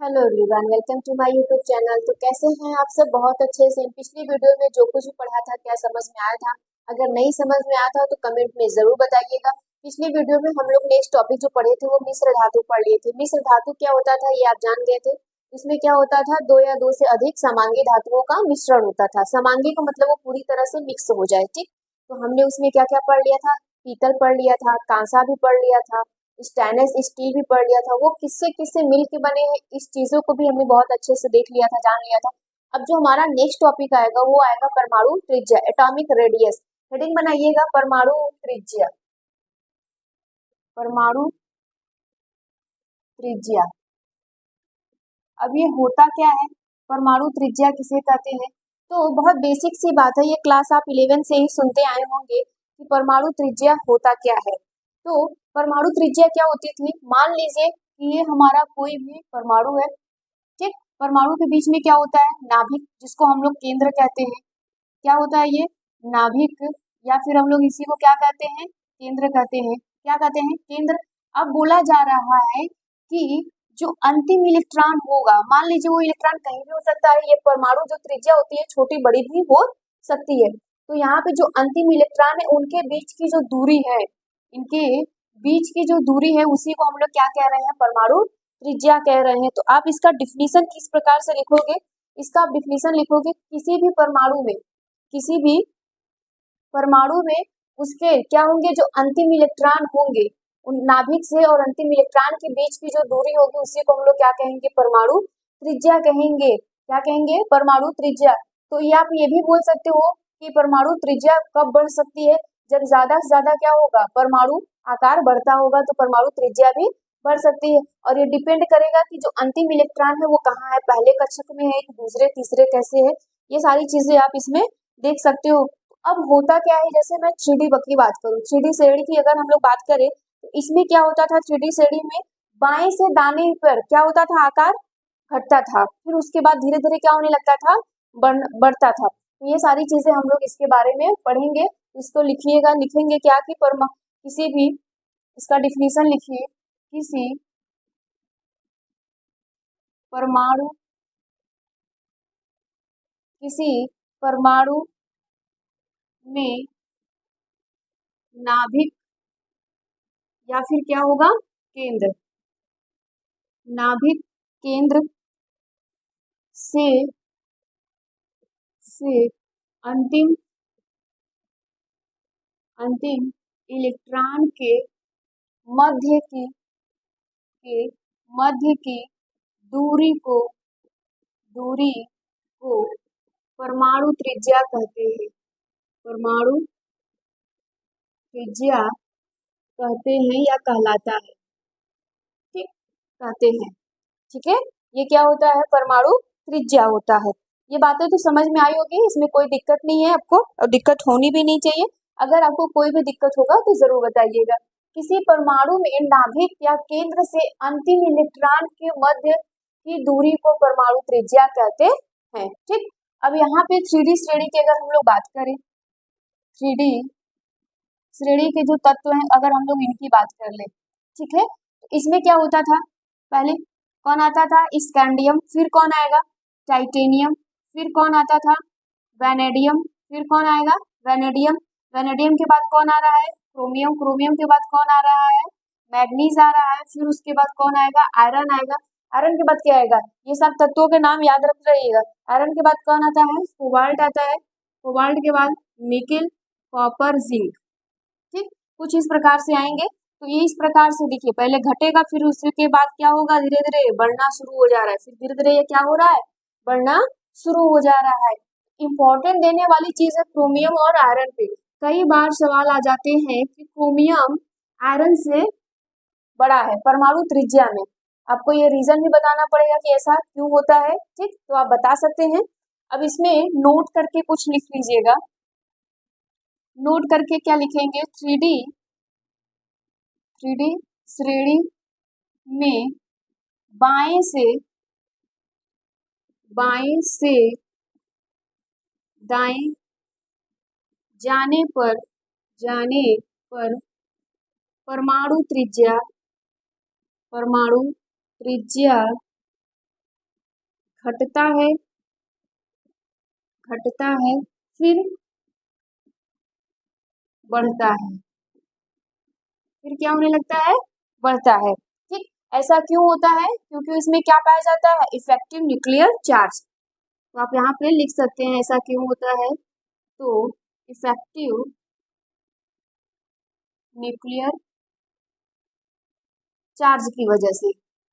Hello everyone, welcome to my YouTube channel. तो कैसे हैं आप सब? बहुत अच्छे से। पिछली वीडियो में जो कुछ भी पढ़ा था क्या समझ में आया था? अगर नहीं समझ में आया था तो कमेंट में जरूर बताइएगा। पिछली वीडियो में हम लोग नेक्स्ट टॉपिक जो पढ़े थे वो मिश्र धातु पढ़ लिए थे। मिश्र धातु क्या होता था ये आप जान गए थे। इसमें क्या होता था, दो या दो से अधिक समांगी धातुओं का मिश्रण होता था। समांगी का मतलब वो पूरी तरह से मिक्स हो जाए, ठीक। तो हमने उसमें क्या क्या पढ़ लिया था? पीतल पढ़ लिया था, कांसा भी पढ़ लिया था, स्टेनलेस स्टील भी पढ़ लिया था। वो किससे किससे मिल के बने हैं इस चीजों को भी हमने बहुत अच्छे से देख लिया था, जान लिया था। अब जो हमारा नेक्स्ट टॉपिक आएगा वो आएगा परमाणु त्रिज्या, एटॉमिक रेडियस। हेडिंग बनाइएगा परमाणु त्रिज्या। परमाणु त्रिज्या। अब ये होता क्या है, परमाणु त्रिज्या किसे कहते हैं? तो बहुत बेसिक सी बात है, ये क्लास आप 11 से ही सुनते आए होंगे कि परमाणु त्रिज्या होता क्या है। तो परमाणु त्रिज्या क्या होती थी? मान लीजिए कि ये हमारा कोई भी परमाणु है, ठीक। परमाणु के बीच में क्या होता है? नाभिक, जिसको हम लोग केंद्र कहते हैं। क्या होता है ये? नाभिक, या फिर हम लोग इसी को क्या कहते हैं? केंद्र कहते हैं। क्या कहते हैं? केंद्र। अब बोला जा रहा है कि जो अंतिम इलेक्ट्रॉन होगा, मान लीजिए वो इलेक्ट्रॉन कहीं भी हो सकता है। ये परमाणु जो त्रिज्या होती है छोटी बड़ी भी हो सकती है। तो यहाँ पे जो अंतिम इलेक्ट्रॉन है उनके बीच की जो दूरी है, इनके बीच की जो दूरी है उसी को हम लोग क्या कह रहे हैं? परमाणु त्रिज्या कह रहे हैं। तो आप इसका डिफिनीशन किस प्रकार से लिखोगे? इसका आप डिफिनीशन लिखोगे, किसी भी परमाणु में, किसी भी परमाणु में उसके क्या होंगे? जो अंतिम इलेक्ट्रॉन होंगे, उन नाभिक से और अंतिम इलेक्ट्रॉन के बीच की जो दूरी होगी उसी को हम लोग क्या कहेंगे? परमाणु त्रिज्या कहेंगे। क्या कहेंगे? परमाणु त्रिज्या। तो ये आप ये भी बोल सकते हो कि परमाणु त्रिज्या कब बढ़ सकती है? जब ज्यादा से ज्यादा क्या होगा? परमाणु आकार बढ़ता होगा तो परमाणु त्रिज्या भी बढ़ सकती है। और ये डिपेंड करेगा कि जो अंतिम इलेक्ट्रॉन है वो कहाँ है, पहले कक्षक में है कि दूसरे तीसरे कैसे है। ये सारी चीजें आप इसमें देख सकते हो। अब होता क्या है, जैसे मैं 3D की बात करूँ, 3D श्रेणी की अगर हम लोग बात करें तो इसमें क्या होता था? 3D श्रेणी में बाएं से दाने पर क्या होता था? आकार घटता था, फिर उसके बाद धीरे धीरे क्या होने लगता था? बढ़ता था। तो ये सारी चीजें हम लोग इसके बारे में पढ़ेंगे। इसको लिखिएगा, लिखेंगे क्या कि किसी भी, इसका डिफिनीशन लिखिए, किसी परमाणु, किसी परमाणु में नाभिक या फिर क्या होगा? केंद्र। नाभिक केंद्र से अंतिम अंतिम इलेक्ट्रॉन मध्य की के मध्य की दूरी को दूरी को परमाणु त्रिज्या कहते हैं। परमाणु त्रिज्या कहते हैं या कहलाता है, ठीक, कहते हैं। ठीक है, ये क्या होता है? परमाणु त्रिज्या होता है। ये बातें तो समझ में आई होगी, इसमें कोई दिक्कत नहीं है आपको, और दिक्कत होनी भी नहीं चाहिए। अगर आपको कोई भी दिक्कत होगा तो जरूर बताइएगा। किसी परमाणु में नाभिक या केंद्र से अंतिम इलेक्ट्रॉन के मध्य की दूरी को परमाणु त्रिज्या कहते हैं, ठीक। अब यहाँ पे 3D श्रेणी की अगर हम लोग बात करें, 3D श्रेणी के जो तत्व हैं अगर हम लोग इनकी बात कर ले, ठीक है, तो इसमें क्या होता था? पहले कौन आता था? स्कैंडियम, फिर कौन आएगा? टाइटेनियम, फिर कौन आता था? वैनेडियम, फिर कौन आएगा? वैनेडियम। वैनेडियम के बाद कौन आ रहा है? क्रोमियम। क्रोमियम के बाद कौन आ रहा है? मैग्नीज आ रहा है। फिर उसके बाद कौन आएगा? आयरन आएगा। आयरन के बाद क्या आएगा? ये सब तत्वों के नाम याद रख रहिएगा। आयरन के बाद कौन आता है? कोबाल्ट आता है। कोबाल्ट के बाद निकिल, कॉपर, जिंक, ठीक। कुछ इस प्रकार से आएंगे। तो ये इस प्रकार से देखिए, पहले घटेगा फिर उसके बाद क्या होगा? धीरे धीरे बढ़ना शुरू हो जा रहा है, फिर धीरे धीरे ये क्या हो रहा है? बढ़ना शुरू हो जा रहा है। इंपॉर्टेंट देने वाली चीज है क्रोमियम और आयरन पे। कई बार सवाल आ जाते हैं कि क्रोमियम आयरन से बड़ा है परमाणु त्रिज्या में। आपको ये रीजन भी बताना पड़ेगा कि ऐसा क्यों होता है, ठीक, तो आप बता सकते हैं। अब इसमें नोट करके कुछ लिख लीजिएगा। नोट करके क्या लिखेंगे? 3D श्रेणी में बाएं से दाएं जाने पर परमाणु त्रिज्या घटता है, घटता है, फिर बढ़ता है, फिर क्या होने लगता है, बढ़ता है। ठीक, ऐसा क्यों होता है, क्योंकि इसमें क्या पाया जाता है, इफेक्टिव न्यूक्लियर चार्ज। तो आप यहाँ पे लिख सकते हैं ऐसा क्यों होता है, तो इफेक्टिव न्यूक्लियर चार्ज की वजह से।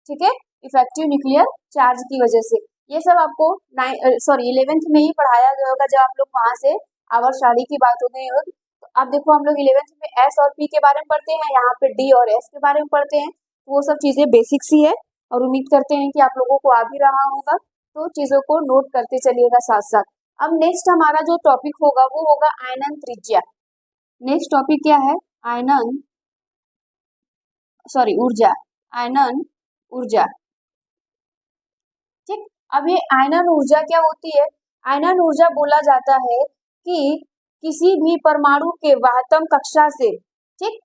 ठीक है, इफेक्टिव न्यूक्लियर चार्ज की वजह से। ये सब आपको 11th में ही पढ़ाया गया होगा जब आप लोग वहां से आवर्तशाली की बात हो गई होगी। तो अब देखो हम लोग 11th में एस और पी के बारे में पढ़ते हैं, यहाँ पे डी और एस के बारे में पढ़ते हैं। तो वो सब चीजें बेसिक्स ही है और उम्मीद करते हैं कि आप लोगों को आ भी रहा होगा, तो चीजों को नोट करते चलिएगा साथ साथ। अब नेक्स्ट हमारा जो टॉपिक होगा वो होगा आयनन त्रिज्या। नेक्स्ट टॉपिक क्या है, आयनन ऊर्जा, आयनन ऊर्जा। ठीक, अब ये आयनन ऊर्जा क्या होती है, आयनन ऊर्जा बोला जाता है कि किसी भी परमाणु के वाहतम कक्षा से, ठीक,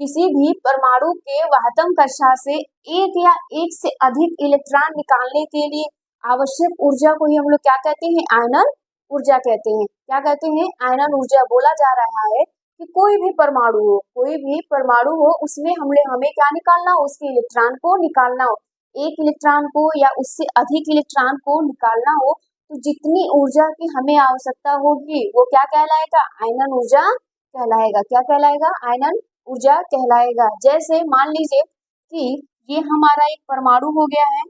किसी भी परमाणु के वाहतम कक्षा से एक या एक से अधिक इलेक्ट्रॉन निकालने के लिए आवश्यक ऊर्जा को ही हम लोग क्या कहते हैं, आयनन ऊर्जा कहते हैं। क्या कहते हैं, आयनन ऊर्जा। बोला जा रहा है कि कोई भी परमाणु हो, कोई भी परमाणु हो, उसमें हमें क्या निकालना हो, उसके इलेक्ट्रॉन को निकालना हो। एक इलेक्ट्रॉन को या उससे अधिक इलेक्ट्रॉन को निकालना हो तो जितनी ऊर्जा की हमें आवश्यकता होगी वो क्या कहलाएगा, आयनन ऊर्जा कहलाएगा। क्या कहलाएगा, आयनन ऊर्जा कहलाएगा। जैसे मान लीजिए कि ये हमारा एक परमाणु हो गया है,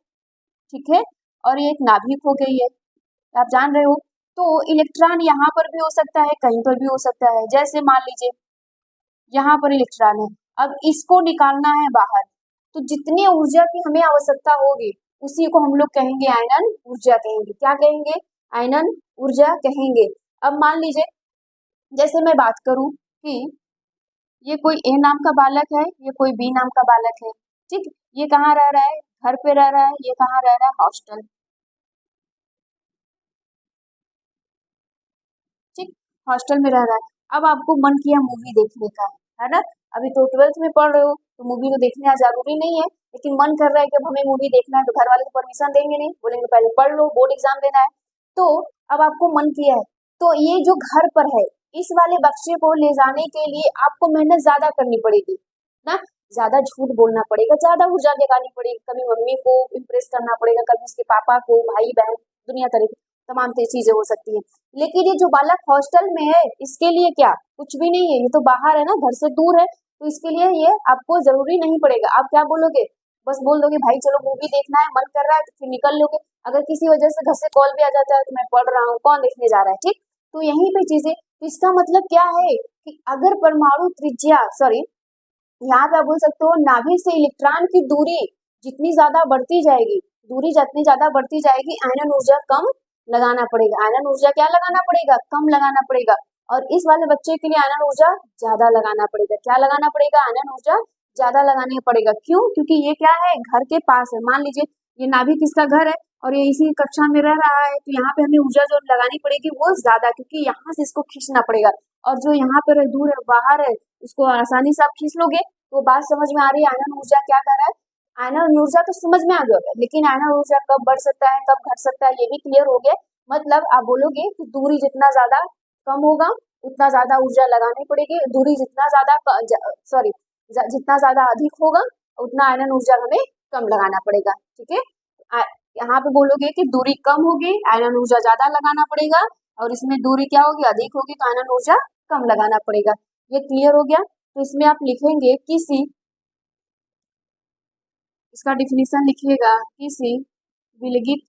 ठीक है, और ये एक नाभिक हो गई है, आप जान रहे हो। तो इलेक्ट्रॉन यहाँ पर भी हो सकता है, कहीं पर भी हो सकता है। जैसे मान लीजिए यहाँ पर इलेक्ट्रॉन है, अब इसको निकालना है बाहर, तो जितनी ऊर्जा की हमें आवश्यकता होगी उसी को हम लोग कहेंगे आयनन ऊर्जा कहेंगे। क्या कहेंगे, आयनन ऊर्जा कहेंगे। अब मान लीजिए जैसे मैं बात करूं कि ये कोई ए नाम का बालक है, ये कोई बी नाम का बालक है, ठीक, ये कहाँ रह रहा है, घर पे रह रहा है, ये कहाँ रह रहा है, हॉस्टल, ठीक, हॉस्टल में रह रहा है। अब आपको मन किया मूवी देखने का, है ना, अभी तो 12th में पढ़ रहे हो तो मूवी तो देखना जरूरी नहीं है, लेकिन मन कर रहा है कि अब हमें मूवी देखना है, तो घर वाले तो परमिशन देंगे नहीं, बोलेंगे पहले पढ़ लो, बोर्ड एग्जाम देना है। तो अब आपको मन किया है, तो ये जो घर पर है इस वाले बक्से को ले जाने के लिए आपको मेहनत ज्यादा करनी पड़ेगी ना, ज्यादा झूठ बोलना पड़ेगा, ज्यादा ऊर्जा लगानी पड़ेगी, कभी मम्मी को इम्प्रेस करना पड़ेगा, कभी उसके पापा को, भाई बहन, दुनिया तरह की तमाम चीजें हो सकती है। लेकिन ये जो बालक हॉस्टल में है इसके लिए क्या, कुछ भी नहीं है, ये तो बाहर है ना, घर से दूर है, तो इसके लिए ये आपको जरूरी नहीं पड़ेगा। आप क्या बोलोगे, बस बोल दोगे भाई चलो मूवी देखना है, मन कर रहा है, तो फिर निकल लोगे। अगर किसी वजह से घर से कॉल भी आ जाता है तो मैं पढ़ रहा हूँ, कौन देखने जा रहा है, ठीक। तो यहीं पे चीजें, तो इसका मतलब क्या है कि अगर परमाणु त्रिज्या, यहाँ पे आप बोल सकते हो नाभिक से इलेक्ट्रॉन की दूरी जितनी ज्यादा बढ़ती जाएगी, दूरी जितनी ज्यादा बढ़ती जाएगी, आयनन ऊर्जा कम लगाना पड़ेगा। आयनन ऊर्जा क्या लगाना पड़ेगा, कम लगाना पड़ेगा। और इस वाले बच्चे के लिए आयनन ऊर्जा ज्यादा लगाना पड़ेगा। क्या लगाना पड़ेगा, आयनन ऊर्जा ज्यादा लगानी पड़ेगा। क्यों, क्योंकि ये क्या है, घर के पास है। मान लीजिए ये नाभिक इसका घर है और ये इसी कक्षा में रह रहा है, तो यहाँ पे हमें ऊर्जा जो लगानी पड़ेगी वो ज्यादा, क्योंकि यहाँ से इसको खींचना पड़ेगा। और जो यहाँ पर दूर है, बाहर है, उसको आसानी से आप खींच लोगे। तो बात समझ में आ रही है, आयनन ऊर्जा क्या कर रहा है, आयनन ऊर्जा तो समझ में आ गया होगा, लेकिन आयनन ऊर्जा कब बढ़ सकता है, कब घट सकता है, ये भी क्लियर हो गया। मतलब आप बोलोगे कि दूरी जितना ज्यादा कम होगा उतना ज्यादा ऊर्जा लगानी पड़ेगी, दूरी जितना ज्यादा जितना ज्यादा अधिक होगा उतना आयनन ऊर्जा हमें कम लगाना पड़ेगा, ठीक है। यहाँ पे बोलोगे कि दूरी कम होगी, आयनन ऊर्जा ज्यादा लगाना पड़ेगा, और इसमें दूरी क्या होगी, अधिक होगी, तो आयनन ऊर्जा कम लगाना पड़ेगा। ये क्लियर हो गया। तो इसमें आप लिखेंगे किसी, इसका डिफिनीशन लिखिएगा, किसी विलगित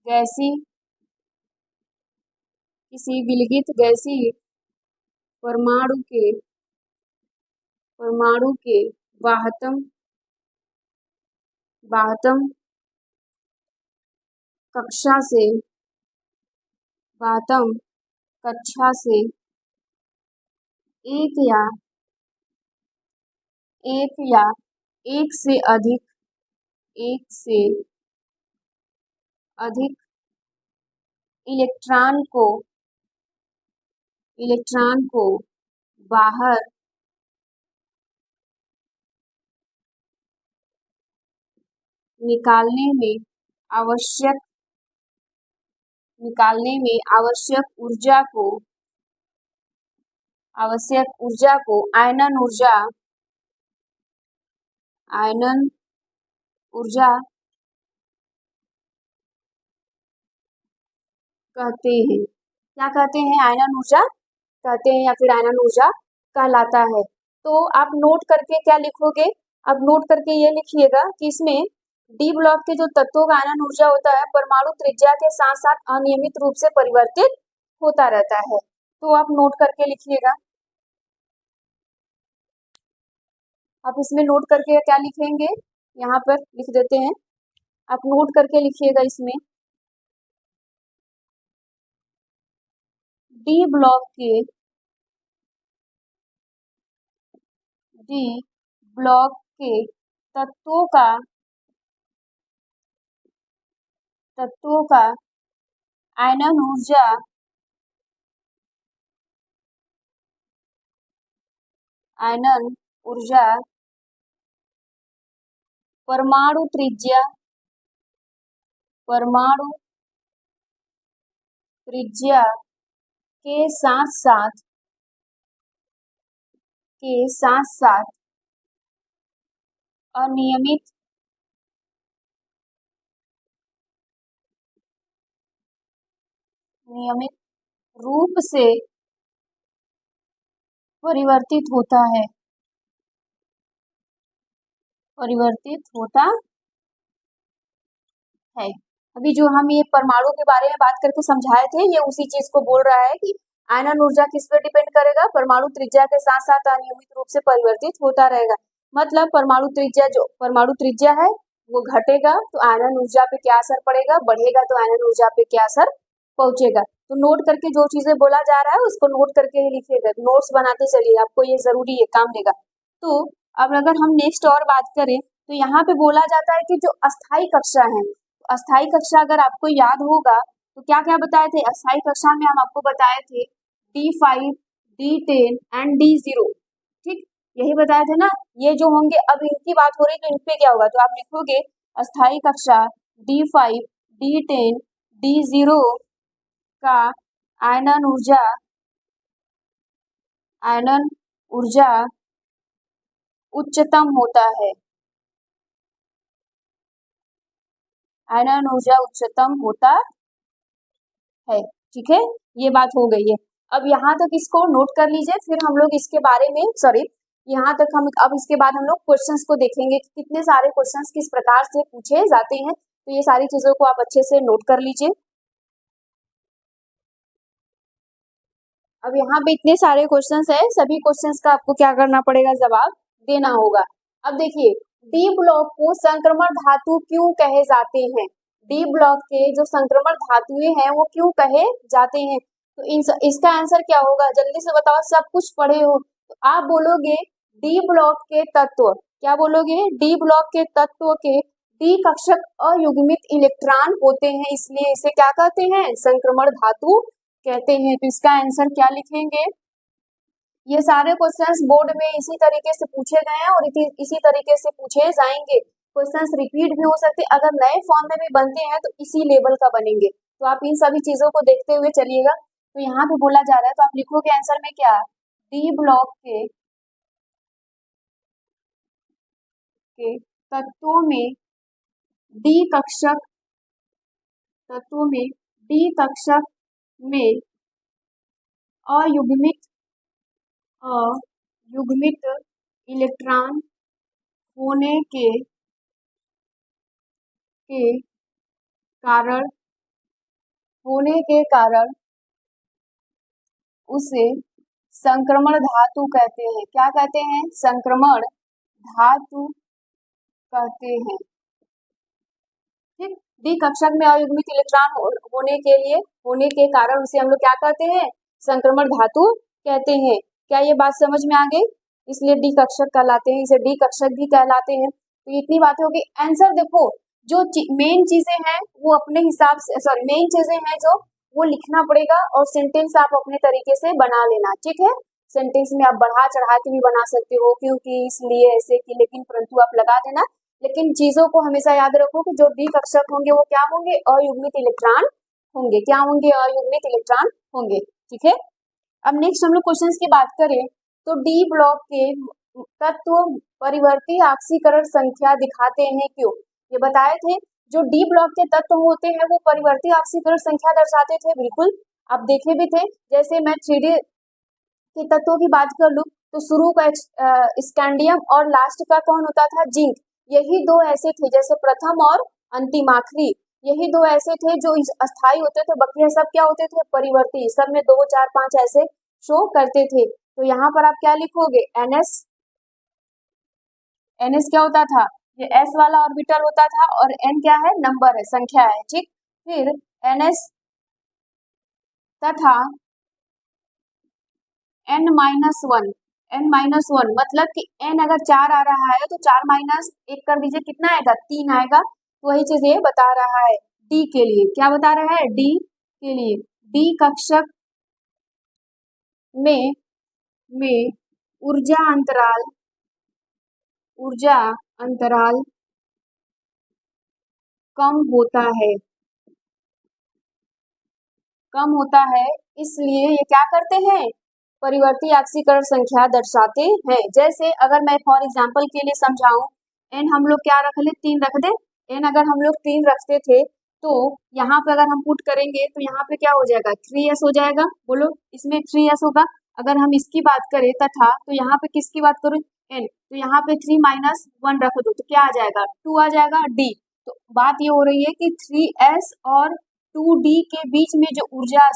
गैसी, किसी विलगित गैसीय परमाणु के वाहतम वाहतम कक्षा से वाहतम कक्षा से एक या एक या एक से अधिक एक से अधिक इलेक्ट्रॉन को बाहर निकालने में आवश्यक आवश्यक ऊर्जा को आयनन ऊर्जा कहते हैं। क्या कहते हैं? आयनन ऊर्जा कहते हैं या फिर आयनन ऊर्जा कहलाता है। तो आप नोट करके क्या लिखोगे? अब नोट करके ये लिखिएगा कि इसमें डी ब्लॉक के जो तत्वों का आयनन ऊर्जा होता है परमाणु त्रिज्या के साथ साथ अनियमित रूप से परिवर्तित होता रहता है। तो आप नोट करके लिखिएगा। आप इसमें नोट करके क्या लिखेंगे? यहाँ पर लिख देते हैं। आप नोट करके लिखिएगा इसमें डी ब्लॉक के तत्वों का आयनन ऊर्जा परमाणु त्रिज्या के साथ साथ अनियमित रूप से परिवर्तित होता है। अभी जो हम ये परमाणु के बारे में बात करके समझाए थे ये उसी चीज को बोल रहा है कि आयनन ऊर्जा किस पे डिपेंड करेगा? परमाणु त्रिज्या के साथ साथ अनियमित रूप से परिवर्तित होता रहेगा। मतलब परमाणु त्रिज्या है वो घटेगा तो आयनन ऊर्जा पे क्या असर पड़ेगा? बढ़ेगा तो आयनन ऊर्जा पे क्या असर पहुंचेगा? तो नोट करके जो चीजें बोला जा रहा है उसको नोट करके ही लिखिएगा। नोट्स बनाते चलिए, आपको ये जरूरी है, काम देगा। तो अब अगर हम नेक्स्ट और बात करें तो यहाँ पे बोला जाता है कि जो अस्थाई कक्षा है, अस्थाई कक्षा अगर आपको याद होगा तो क्या क्या बताए थे? अस्थाई कक्षा में हम आपको बताए थे D5, D10 एंड D0। ठीक, यही बताए थे ना। ये जो होंगे अब इनकी बात हो रही है तो इन पे क्या होगा? तो आप लिखोगे अस्थाई कक्षा D5, D10, D0 का आयनन ऊर्जा उच्चतम होता है। आयनन ऊर्जा उच्चतम होता है। ठीक है, ये बात हो गई है। अब यहाँ तक इसको नोट कर लीजिए, फिर हम लोग इसके बारे में यहाँ तक हम अब इसके बाद हम लोग क्वेश्चंस को देखेंगे कि कितने सारे क्वेश्चंस किस प्रकार से पूछे जाते हैं। तो ये सारी चीजों को आप अच्छे से नोट कर लीजिए। अब यहाँ पे इतने सारे क्वेश्चंस है, सभी क्वेश्चंस का आपको क्या करना पड़ेगा? जवाब देना होगा। अब देखिए, डी ब्लॉक को संक्रमण धातु क्यों कहे जाते हैं? डी ब्लॉक के जो संक्रमण धातुएं हैं वो क्यों कहे जाते हैं? तो इसका आंसर क्या होगा? जल्दी से बताओ, सब कुछ पढ़े हो तो आप बोलोगे डी ब्लॉक के तत्व। क्या बोलोगे? डी ब्लॉक के तत्व के डी कक्षक अयुग्मित इलेक्ट्रॉन होते हैं, इसलिए इसे क्या कहते हैं? संक्रमण धातु कहते हैं। तो इसका आंसर क्या लिखेंगे? ये सारे क्वेश्चंस बोर्ड में इसी तरीके से पूछे गए हैं और इसी तरीके से पूछे जाएंगे। क्वेश्चंस रिपीट भी हो सकते हैं, अगर नए फॉर्म में भी बनते हैं तो इसी लेवल का बनेंगे। तो आप इन सभी चीजों को देखते हुए चलिएगा। तो यहाँ पे बोला जा रहा है तो आप लिखोगे आंसर में क्या? डी ब्लॉक के तत्वों में डी कक्षक में अयुग्मित इलेक्ट्रॉन होने के कारण उसे संक्रमण धातु कहते हैं। क्या कहते हैं? संक्रमण धातु कहते हैं। ठीक, डी कक्षक में अयुग्मित इलेक्ट्रॉन होने के कारण उसे हम लोग क्या कहते हैं? संक्रमण धातु कहते हैं। क्या ये बात समझ में आ गई? इसलिए डी कक्षक कहलाते हैं, इसे डी कक्षक भी कहलाते हैं। तो इतनी बातें होगी। आंसर देखो, जो मेन चीजें हैं वो अपने हिसाब से मेन चीजें हैं जो वो लिखना पड़ेगा और सेंटेंस आप अपने तरीके से बना लेना। ठीक है, सेंटेंस में आप बढ़ा चढ़ा के भी बना सकते हो, क्योंकि इसलिए ऐसे कि, लेकिन परंतु आप लगा देना। लेकिन चीजों को हमेशा याद रखो कि जो डी कक्षक होंगे वो क्या होंगे, अयुग्मित इलेक्ट्रॉन होंगे। क्या होंगे, अयुग्मित इलेक्ट्रॉन होंगे। ठीक है, अब नेक्स्ट हम लोग क्वेश्चंस की बात करें तो डी ब्लॉक के तत्व परिवर्ती ऑक्सीकरण संख्या दिखाते हैं क्यों। ये बताए थे जो डी ब्लॉक के तत्व होते हैं वो परिवर्ती ऑक्सीकरण संख्या दर्शाते थे, बिल्कुल आप देखे भी थे। जैसे मैं 3D के तत्वों की बात कर लूं तो शुरू का स्कैंडियम और लास्ट का कौन होता था, जिंक। यही दो ऐसे थे, जैसे प्रथम और अंतिम आखिरी, यही दो ऐसे थे जो अस्थायी होते थे, बाकी सब क्या होते थे, परिवर्ती। सब में 2 4 5 ऐसे शो करते थे। तो यहाँ पर आप क्या लिखोगे, NS। NS क्या होता था, ये S वाला ऑर्बिटल होता था, और N क्या है, नंबर है, संख्या है। ठीक, फिर NS तथा N-1, N-1 मतलब कि N अगर 4 आ रहा है तो 4 माइनस 1 कर दीजिए, कितना आएगा, 3 आएगा। तो वही चीज ये बता रहा है डी के लिए। क्या बता रहा है, डी के लिए डी कक्षक में ऊर्जा अंतराल कम होता है, इसलिए ये क्या करते हैं, परिवर्ती ऑक्सीकरण संख्या दर्शाते हैं। जैसे अगर मैं फॉर एग्जांपल के लिए समझाऊं, एन हम लोग क्या रख ले, 3 रख दे। एन अगर हम लोग 3 रखते थे तो यहाँ पे अगर हम पुट करेंगे तो यहाँ पे क्या हो जाएगा, 3s हो जाएगा। बोलो, इसमें 3s होगा। अगर हम इसकी बात करें तथा, तो यहाँ पे किसकी बात करूं, एन, तो यहाँ पे 3 माइनस 1 रख दो तो क्या आ जाएगा, 2 आ जाएगा, डी। तो बात ये हो रही है कि 3s और 2d के बीच में जो ऊर्जा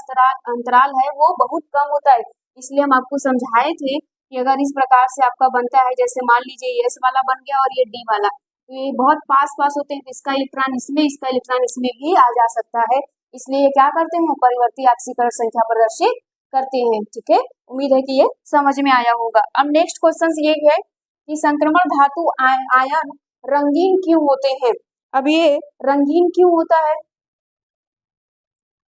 अंतराल है वो बहुत कम होता है। इसलिए हम आपको समझाए थे कि अगर इस प्रकार से आपका बनता है, जैसे मान लीजिए ये S वाला बन गया और ये D वाला, तो ये बहुत पास होते हैं, तो इसका इलेक्ट्रॉन इसमें, इसका इलेक्ट्रॉन इसमें भी आ जा सकता है। इसलिए ये क्या करते हैं, परिवर्ती ऑक्सीकरण संख्या प्रदर्शित करते हैं। ठीक है, उम्मीद है कि ये समझ में आया होगा। अब नेक्स्ट क्वेश्चन ये है कि संक्रमण धातु आयन रंगीन क्यों होते हैं। अब ये रंगीन क्यों होता है,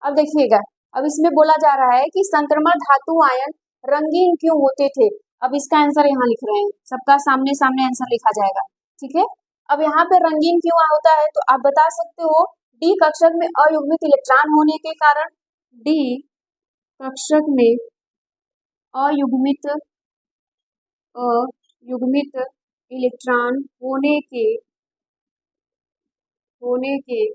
अब देखिएगा, अब इसमें बोला जा रहा है कि संक्रमण धातु आयन रंगीन क्यों होते थे। अब इसका आंसर यहाँ लिख रहे हैं, सबका सामने सामने आंसर लिखा जाएगा। ठीक है, अब यहाँ पे रंगीन क्यों होता है तो आप बता सकते हो, डी कक्षक में अयुग्मित इलेक्ट्रॉन होने के कारण, डी कक्षक में अयुग्मित इलेक्ट्रॉन होने के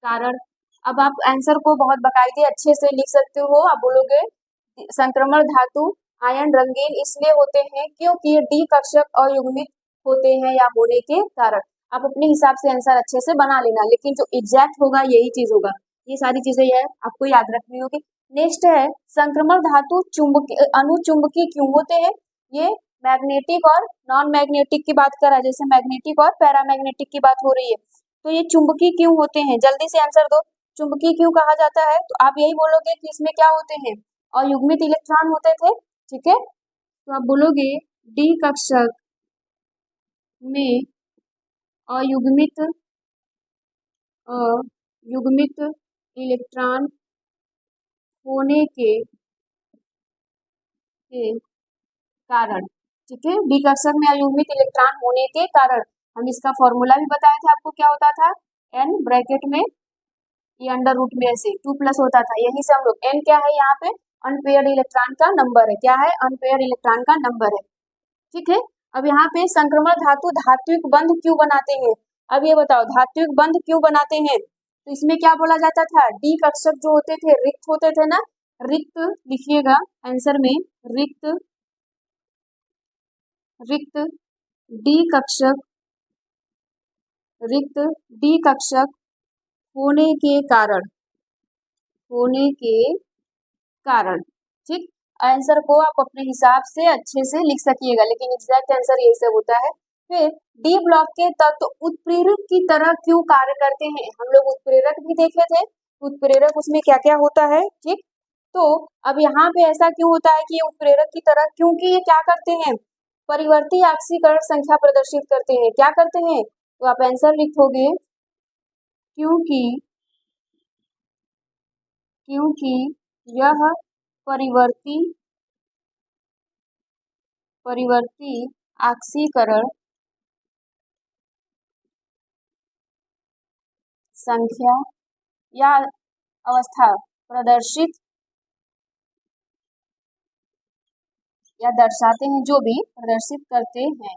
कारण। अब आप आंसर को बहुत बाकायदे अच्छे से लिख सकते हो। आप बोलोगे संक्रमण धातु आयन रंगीन इसलिए होते हैं क्योंकि डी कक्षक अयुग्मित होते हैं या होने के कारण। आप अपने हिसाब से आंसर अच्छे से बना लेना, लेकिन जो एग्जैक्ट होगा यही चीज होगा। ये सारी चीजें है आपको याद रखनी होगी। नेक्स्ट है संक्रमण धातु अनुचुंबकीय क्यों होते हैं। ये मैग्नेटिक और नॉन मैग्नेटिक की बात कर रहा है, जैसे मैग्नेटिक और पैरामैग्नेटिक की बात हो रही है। तो ये चुंबकीय क्यों होते हैं, जल्दी से आंसर दो। चुंबकीय क्यों कहा जाता है तो आप यही बोलोगे कि इसमें क्या होते हैं, अयुग्मित इलेक्ट्रॉन होते थे। ठीक है, तो आप बोलोगे डी कक्षक में अयुग्मित इलेक्ट्रॉन होने के कारण। ठीक है, डी कक्षक में अयुग्मित इलेक्ट्रॉन होने के कारण। हम इसका फॉर्मूला भी बताए थे आपको, क्या होता था, n ब्रैकेट में ये अंडर रूट में ऐसे 2 प्लस होता था। यही से हम लोग, n क्या है यहाँ पे, अनपेयर्ड इलेक्ट्रॉन का नंबर है। क्या है, अनपेयर्ड इलेक्ट्रॉन का नंबर है। ठीक है, अब यहाँ पे संक्रमण धातु धात्विक बंध क्यों बनाते हैं। अब ये बताओ धात्विक बंध क्यों बनाते हैं, तो इसमें क्या बोला जाता था, डी कक्षक जो होते थे रिक्त होते थे ना, रिक्त लिखिएगा आंसर में, रिक्त डी कक्षक होने के कारण। ठीक, आंसर को आप अपने हिसाब से अच्छे से लिख सकिएगा, लेकिन एग्जैक्ट आंसर यही सब होता है। फिर डी ब्लॉक के तत्व उत्प्रेरक की तरह क्यों कार्य करते हैं। हम लोग उत्प्रेरक भी देखे थे, उत्प्रेरक उसमें क्या क्या होता है। ठीक, तो अब यहाँ पे ऐसा क्यों होता है कि ये उत्प्रेरक की तरह, क्योंकि ये क्या करते हैं, परिवर्ती ऑक्सीकरण संख्या प्रदर्शित करते हैं। क्या करते हैं, तो आप आंसर लिखोगे क्योंकि यह परिवर्ती ऑक्सीकरण संख्या या अवस्था प्रदर्शित या दर्शाते हैं, जो भी प्रदर्शित करते हैं।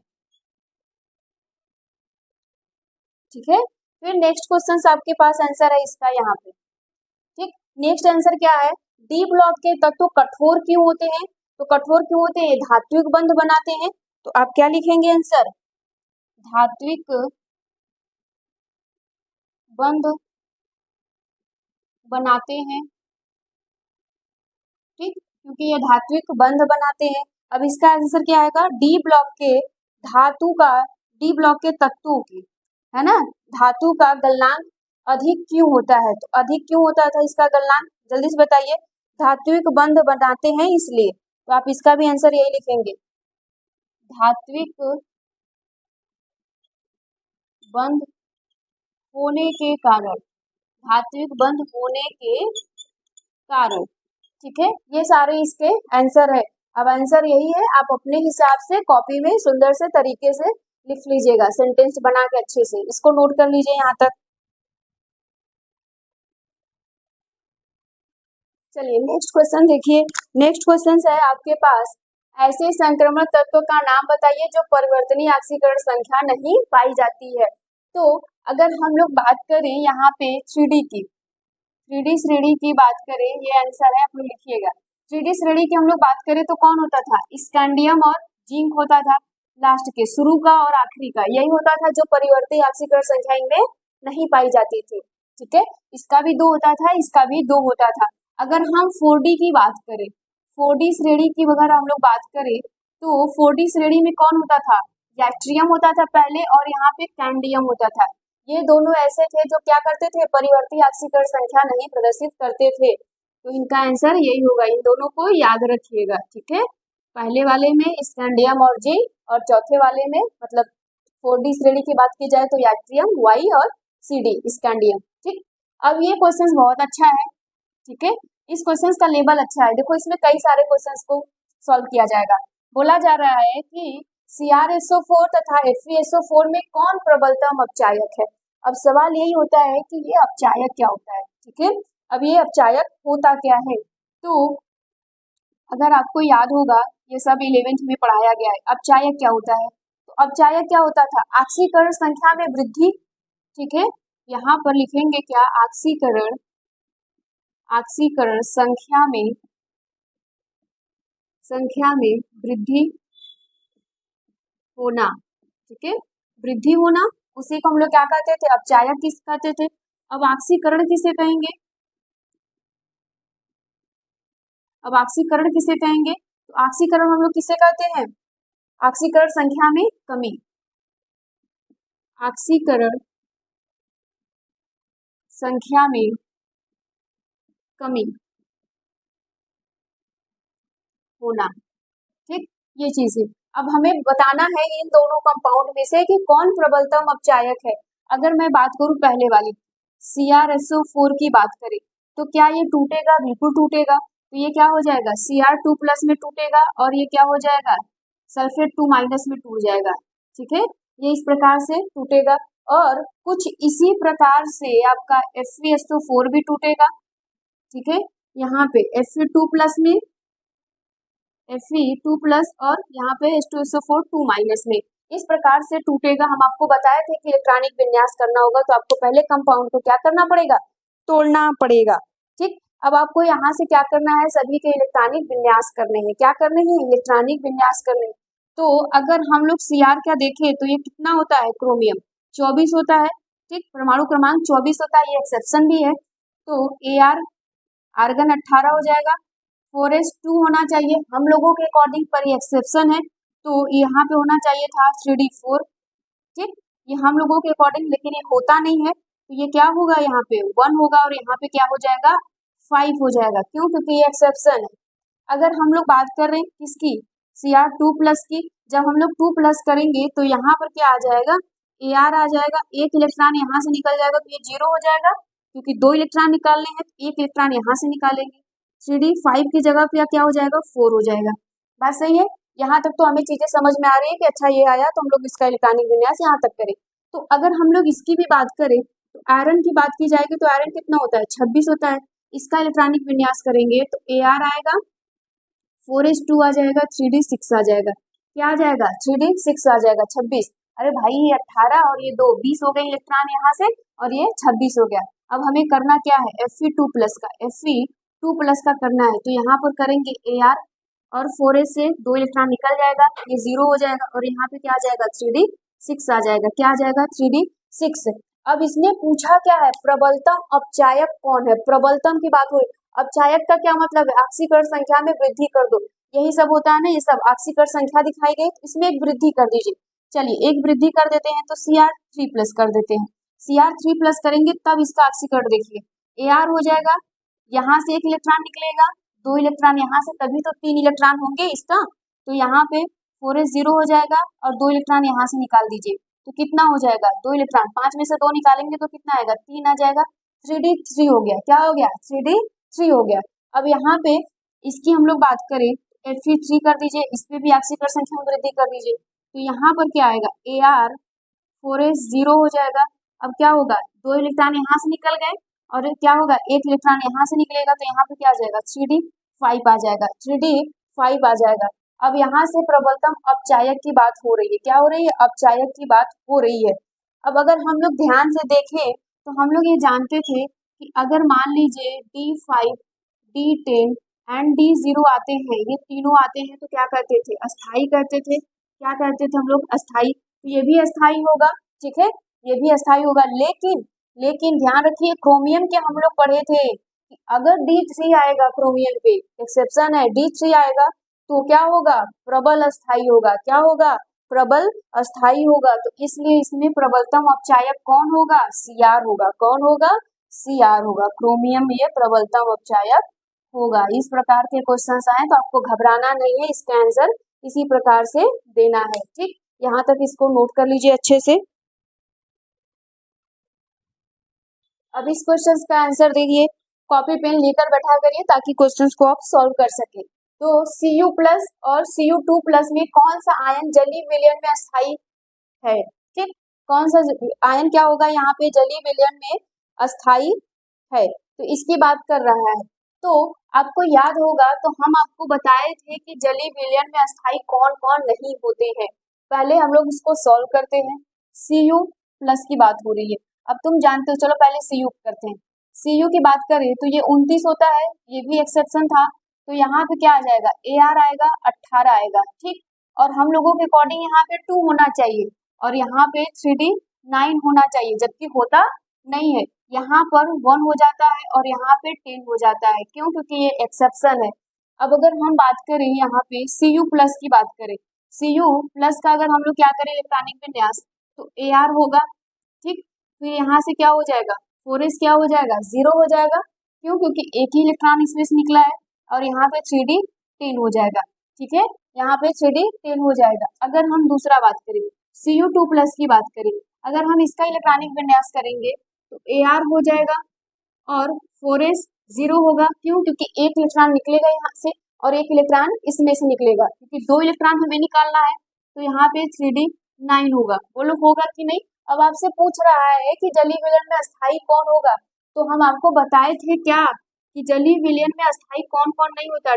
ठीक है, फिर नेक्स्ट क्वेश्चन आपके पास आंसर है इसका यहाँ पे। ठीक, नेक्स्ट आंसर क्या है, डी ब्लॉक के तत्व कठोर क्यों होते हैं? तो कठोर क्यों होते हैं? धात्विक बंध बनाते हैं। तो आप क्या लिखेंगे आंसर? धात्विक बंध बनाते हैं। ठीक, क्योंकि ये धात्विक बंध बनाते हैं। अब इसका आंसर क्या आएगा? डी ब्लॉक के धातु का, डी ब्लॉक के तत्वों की, है ना, धातु का गलनांक अधिक क्यों होता है? तो अधिक क्यों होता था इसका गलनांक? जल्दी से बताइए। धात्विक बंध बनाते हैं इसलिए। तो आप इसका भी आंसर यही लिखेंगे, धात्विक बंध होने के कारण, धात्विक बंध होने के कारण। ठीक है, ये सारे इसके आंसर है। अब आंसर यही है, आप अपने हिसाब से कॉपी में सुंदर से तरीके से लिख लीजिएगा, सेंटेंस बना के अच्छे से। इसको नोट कर लीजिए यहाँ तक। चलिए नेक्स्ट क्वेश्चन देखिए। नेक्स्ट क्वेश्चन है आपके पास, ऐसे संक्रमण तत्व का नाम बताइए जो परिवर्तनीय ऑक्सीकरण संख्या नहीं पाई जाती है। तो अगर हम लोग बात करें यहाँ पे 3D की, 3D श्रेणी की बात करें, ये आंसर है, आप लोग लिखिएगा। 3D श्रेणी की हम लोग बात करें तो कौन होता था? स्कैंडियम और जिंक होता था। लास्ट के, शुरू का और आखिरी का, यही होता था जो परिवर्ती ऑक्सीकरण संख्या इनमें नहीं पाई जाती थी। ठीक है, इसका भी 2 होता था, इसका भी 2 होता था। अगर हम 4D की बात करें, 4D श्रेणी की अगर हम लोग बात करें तो 4D श्रेणी में कौन होता था? यैट्रियम होता था पहले, और यहाँ पे कैंडियम होता था। ये दोनों ऐसे थे जो क्या करते थे? परिवर्ती ऑक्सीकरण संख्या नहीं प्रदर्शित करते थे। तो इनका आंसर यही होगा, इन दोनों को याद रखिएगा। ठीक है, पहले वाले में स्कैंडियम और जिंक, और चौथे वाले में, मतलब 4D श्रेणी की बात की जाए तो यैट्रियम, वाई और CD स्कैंडियम। ठीक, अब ये क्वेश्चन बहुत अच्छा है। ठीक है, इस क्वेश्चन का लेवल अच्छा है। देखो इसमें कई सारे क्वेश्चंस को सॉल्व किया जाएगा। बोला जा रहा है कि CrSO4 तथा FeSO4 में कौन प्रबलतम अपचायक है। अब सवाल यही होता है कि ये अपचायक क्या होता है। ठीक है, अब ये अपचायक होता क्या है? तो अगर आपको याद होगा, ये सब 11th में पढ़ाया गया है, अपचायक क्या होता है। तो अपचायक क्या होता था? ऑक्सीकरण संख्या में वृद्धि। ठीक है, यहाँ पर लिखेंगे क्या? ऑक्सीकरण, ऑक्सीकरण संख्या में वृद्धि होना। ठीक है, वृद्धि होना, उसी को हम लोग क्या कहते थे? अपचायक किस कहते थे? अब ऑक्सीकरण किसे कहेंगे? अब ऑक्सीकरण किसे कहेंगे? तो ऑक्सीकरण हम लोग किसे कहते हैं? ऑक्सीकरण संख्या में कमी, ऑक्सीकरण संख्या में कमी होना। ठीक, ये चीज है। अब हमें बताना है इन दोनों कंपाउंड में से कि कौन प्रबलतम अपचायक है। अगर मैं बात करूं पहले वाली CrSO4 की बात करें तो क्या ये टूटेगा? बिल्कुल टूटेगा। तो ये क्या हो जाएगा? Cr2+ में टूटेगा, और ये क्या हो जाएगा? सल्फेट 2- में टूट जाएगा। ठीक है, ये इस प्रकार से टूटेगा, और कुछ इसी प्रकार से आपका FeSO4 भी टूटेगा। ठीक है, यहाँ पे Fe2+ में, Fe2+ और यहाँ पे H2SO4 2- में, इस प्रकार से टूटेगा। हम आपको बताए थे कि इलेक्ट्रॉनिक विन्यास करना होगा तो आपको पहले कंपाउंड को क्या करना पड़ेगा? तोड़ना पड़ेगा। ठीक, अब आपको यहाँ से क्या करना है? सभी के इलेक्ट्रॉनिक विन्यास करने हैं। क्या करने हैं? इलेक्ट्रॉनिक विन्यास करने हैं। तो अगर हम लोग Cr क्या देखें तो ये कितना होता है? क्रोमियम 24 होता है। ठीक, परमाणु क्रमांक 24 होता है, ये एक्सेप्शन भी है। तो Ar आर्गन 18 हो जाएगा, 4s2 होना चाहिए हम लोगों के अकॉर्डिंग, पर ये एक्सेप्शन है तो यहाँ पे होना चाहिए था 3d4। ठीक, ये हम लोगों के अकॉर्डिंग, लेकिन ये होता नहीं है, तो ये क्या होगा? यहाँ पे 1 होगा, और यहाँ पे क्या हो जाएगा? 5 हो जाएगा। क्यों? क्योंकि ये एक्सेप्शन है। अगर हम लोग बात कर रहे हैं किसकी? Cr2+ की, जब हम लोग 2+ करेंगे तो यहाँ पर क्या आ जाएगा? Ar आ जाएगा, एक इलेक्ट्रॉन यहाँ से निकल जाएगा तो ये 0 हो जाएगा, क्योंकि 2 इलेक्ट्रॉन निकालने हैं तो एक इलेक्ट्रॉन यहाँ से निकालेंगे। 3d5 की जगह पे क्या हो जाएगा? 4 हो जाएगा। बात सही है? यहाँ तक तो हमें चीजें समझ में आ रही है कि अच्छा ये आया तो हम लोग इसका इलेक्ट्रॉनिक विन्यास यहाँ तक करें। तो अगर हम लोग इसकी भी बात करें तो आयरन की बात की जाएगी तो आयरन कितना होता है, 26 होता है। इसका इलेक्ट्रॉनिक विन्यास करेंगे तो Ar आएगा 4s2 आ जाएगा, 3d6 आ जाएगा। क्या आ जाएगा, 3d6 आ जाएगा, 26। अरे भाई ये 18 और ये 2 20 हो गए इलेक्ट्रॉन यहाँ से, और ये 26 हो गया। अब हमें करना क्या है, Fe2+ का, Fe2+ का करना है। तो यहाँ पर करेंगे Ar और 4s से 2 इलेक्ट्रॉन निकल जाएगा, ये 0 हो जाएगा, और यहाँ पे क्या आ जाएगा, 3d6 आ जाएगा। क्या आ जाएगा, 3d6। अब इसने पूछा क्या है, प्रबलतम अपचायक कौन है। प्रबलतम की बात हुई, अपचायक का क्या मतलब है, ऑक्सीकरण संख्या में वृद्धि कर दो, यही सब होता है ना। ये सब ऑक्सीकरण संख्या दिखाई गई, इसमें एक वृद्धि कर दीजिए। चलिए एक वृद्धि कर देते हैं, तो Cr3+ कर देते हैं। Cr3+ करेंगे तब इसका ऑक्सीकरण देखिए, Ar हो जाएगा, यहाँ से एक इलेक्ट्रॉन निकलेगा, 2 इलेक्ट्रॉन यहाँ से, तभी तो 3 इलेक्ट्रॉन होंगे इसका। तो यहाँ पे 4s 0 हो जाएगा, और 2 इलेक्ट्रॉन यहाँ से निकाल दीजिए, तो कितना हो जाएगा, 2 इलेक्ट्रॉन, 5 में से 2 निकालेंगे तो कितना आएगा, 3 आ जाएगा। 3d3 हो गया। क्या हो गया, 3d3 हो गया। अब यहाँ पे इसकी हम लोग बात करें, Fe3 कर दीजिए, इस पे भी ऑक्सीकरण संख्या में वृद्धि कर दीजिए। तो यहाँ पर क्या आएगा, Ar 4s 0 हो जाएगा। अब क्या होगा, 2 इलेक्ट्रॉन यहाँ से निकल गए, और क्या होगा, एक इलेक्ट्रॉन यहाँ से निकलेगा, तो यहाँ पे क्या आ जाएगा, 3d5 आ जाएगा, 3d5 आ जाएगा। अब यहाँ से प्रबलतम अपचायक की बात हो रही है, क्या हो रही है, अपचायक की बात हो रही है। अब अगर हम लोग ध्यान से देखें तो हम लोग ये जानते थे कि अगर मान लीजिए D5, D10 एंड D0 आते हैं, ये तीनों आते हैं, तो क्या करते थे, अस्थाई करते थे। क्या करते थे हम लोग, अस्थाई। तो ये भी अस्थाई होगा, ठीक है, ये भी अस्थाई होगा। लेकिन ध्यान रखिए, क्रोमियम के हम लोग पढ़े थे कि अगर D3 आएगा क्रोमियम पे, एक्सेप्शन है, D3 आएगा तो क्या होगा, प्रबल अस्थाई होगा। क्या होगा, प्रबल अस्थाई होगा। तो इसलिए इसमें प्रबलतम अपचायक कौन होगा, Cr होगा। कौन होगा, Cr होगा। क्रोमियम ये प्रबलतम अपचायक होगा। इस प्रकार के क्वेश्चंस आए तो आपको घबराना नहीं है, इसका आंसर इसी प्रकार से देना है। ठीक, यहाँ तक इसको नोट कर लीजिए अच्छे से। अब इस क्वेश्चन का आंसर देखिए, कॉपी पेन लेकर बैठा करिए ताकि क्वेश्चंस को आप सॉल्व कर सके। तो Cu+ और Cu2+ में कौन सा आयन जलीय विलयन में अस्थाई है, ठीक, कौन सा आयन क्या होगा यहाँ पे, जलीय विलयन में अस्थाई है, तो इसकी बात कर रहा है। तो आपको याद होगा, तो हम आपको बताए थे कि जलीय विलयन में अस्थाई कौन कौन नहीं होते हैं। पहले हम लोग इसको सॉल्व करते हैं। Cu+ की बात हो रही है, अब तुम जानते हो, चलो पहले Cu करते हैं। Cu की बात करें तो ये 29 होता है, ये भी एक्सेप्शन था, तो यहाँ पे क्या आ जाएगा, Ar आएगा, 18 आएगा, ठीक। और हम लोगों के अकॉर्डिंग यहाँ पे 2 होना चाहिए, और यहाँ पे 3d9 होना चाहिए, जबकि होता नहीं है। यहाँ पर 1 हो जाता है और यहाँ पे 10 हो जाता है, क्यों, क्योंकि ये एक्सेप्शन है। अब अगर हम बात करें यहाँ पे Cu+ की बात करें, Cu+ का अगर हम लोग क्या करें, इलेक्ट्रॉनिक विन्यास, तो Ar होगा, ठीक। फिर यहाँ से क्या हो जाएगा, 4s क्या हो जाएगा, 0 हो जाएगा, क्यों, क्योंकि एक ही इलेक्ट्रॉन इसमें से निकला है, और यहाँ पे 3d10 हो जाएगा, ठीक है, यहाँ पे 3d10 हो जाएगा। अगर हम दूसरा बात करें, Cu2+ की बात करें, अगर हम इसका इलेक्ट्रॉनिक विन्यास करेंगे तो Ar हो जाएगा, और 4s 0 होगा, क्यों, क्योंकि एक इलेक्ट्रॉन निकलेगा यहाँ से, और एक इलेक्ट्रॉन इसमें से निकलेगा, क्योंकि 2 इलेक्ट्रॉन हमें निकालना है, तो यहाँ पे 3d9 होगा। बोलो होगा कि नहीं। अब आपसे पूछ रहा है कि जलीय विलयन में अस्थाई कौन होगा, तो हम आपको बताए थे क्या, कि जलीय विलयन में अस्थाई कौन कौन नहीं होता,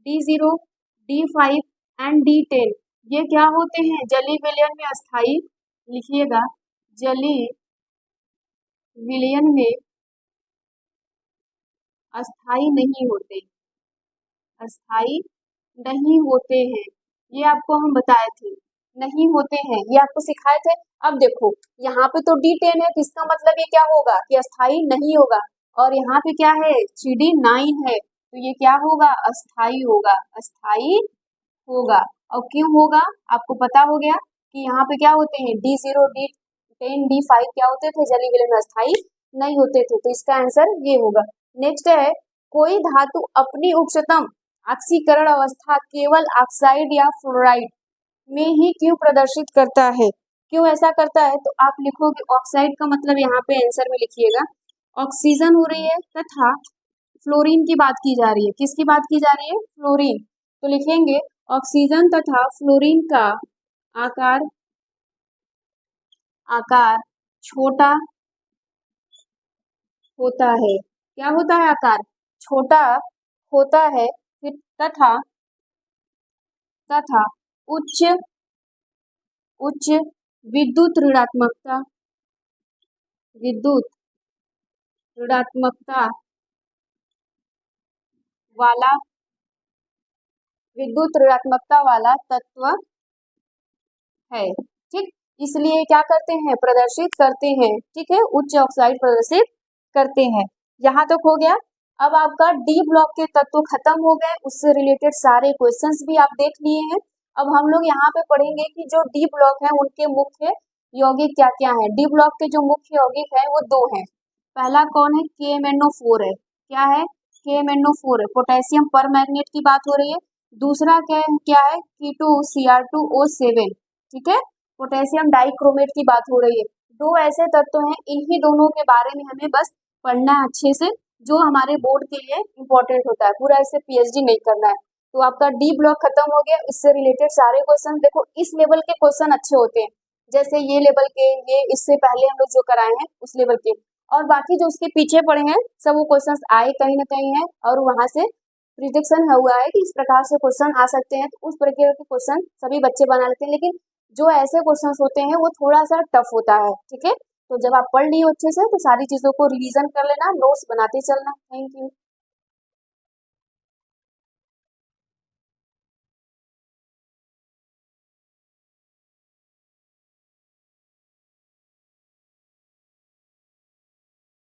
D0, D5 एंड D10, ये क्या होते हैं, जलीय विलयन में अस्थाई। लिखिएगा, जलीय विलयन में अस्थाई नहीं होते, अस्थाई नहीं होते हैं, ये आपको हम बताए थे, नहीं होते हैं, ये आपको सिखाए थे। अब देखो यहाँ पे तो D10 है, तो इसका मतलब ये क्या होगा, कि अस्थाई नहीं होगा, और यहाँ पे क्या है, 3d9 है, तो ये क्या होगा, अस्थाई होगा, अस्थाई होगा। और क्यों होगा, आपको पता हो गया कि यहाँ पे क्या होते हैं, D0, D10, D5 क्या होते थे, जलीय विलयन में अस्थाई नहीं होते थे, तो इसका आंसर ये होगा। नेक्स्ट है, कोई धातु अपनी उच्चतम ऑक्सीकरण अवस्था केवल ऑक्साइड या फ्लोराइड में ही क्यों प्रदर्शित करता है, क्यों ऐसा करता है, तो आप लिखोगे ऑक्साइड का मतलब यहाँ पे आंसर में लिखिएगा, ऑक्सीजन हो रही है तथा फ्लोरीन की बात की जा रही है, किसकी बात की जा रही है, फ्लोरीन, तो लिखेंगे ऑक्सीजन तथा फ्लोरीन का आकार छोटा होता है। क्या होता है आकार? छोटा होता है। फिर तथा तथा उच्च उच्च विद्युत ऋणात्मकता विद्युत ऋणात्मकता वाला विद्युत ऋणात्मकता वाला तत्व है। ठीक, इसलिए क्या करते हैं? प्रदर्शित करते हैं। ठीक है, उच्च ऑक्साइड प्रदर्शित करते हैं। यहाँ तक हो गया। अब आपका डी ब्लॉक के तत्व खत्म हो गए, उससे रिलेटेड सारे क्वेश्चंस भी आप देख लिए हैं। अब हम लोग यहाँ पे पढ़ेंगे कि जो डी ब्लॉक है उनके मुख्य यौगिक क्या क्या है। डी ब्लॉक के जो मुख्य यौगिक है वो दो हैं। पहला कौन है? KMnO4 है। क्या है? KMnO4 है, पोटेशियम परमैंगनेट की बात हो रही है। दूसरा क्या है? K2Cr2O7। ठीक है, पोटेशियम डाइक्रोमेट की बात हो रही है। दो ऐसे तत्व हैं, इन्हीं दोनों के बारे में हमें बस पढ़ना है अच्छे से, जो हमारे बोर्ड के लिए इंपॉर्टेंट होता है। पूरा इससे PhD नहीं करना है। तो आपका डी ब्लॉक खत्म हो गया, इससे रिलेटेड सारे क्वेश्चन देखो, इस लेवल के क्वेश्चन अच्छे होते हैं, जैसे ये लेवल के, ये इससे पहले हम लोग जो कराए हैं उस लेवल के, और बाकी जो उसके पीछे पड़े हैं सब वो क्वेश्चंस आए कहीं ना कहीं है, और वहां से प्रिडिक्शन हुआ है कि इस प्रकार से क्वेश्चन आ सकते हैं। तो उस प्रकार के क्वेश्चन सभी बच्चे बना लेते हैं, लेकिन जो ऐसे क्वेश्चंस होते हैं वो थोड़ा सा टफ होता है। ठीक है, तो जब आप पढ़ लिए अच्छे से तो सारी चीजों को रिवीजन कर लेना, नोट्स बनाते चलना। Thank you.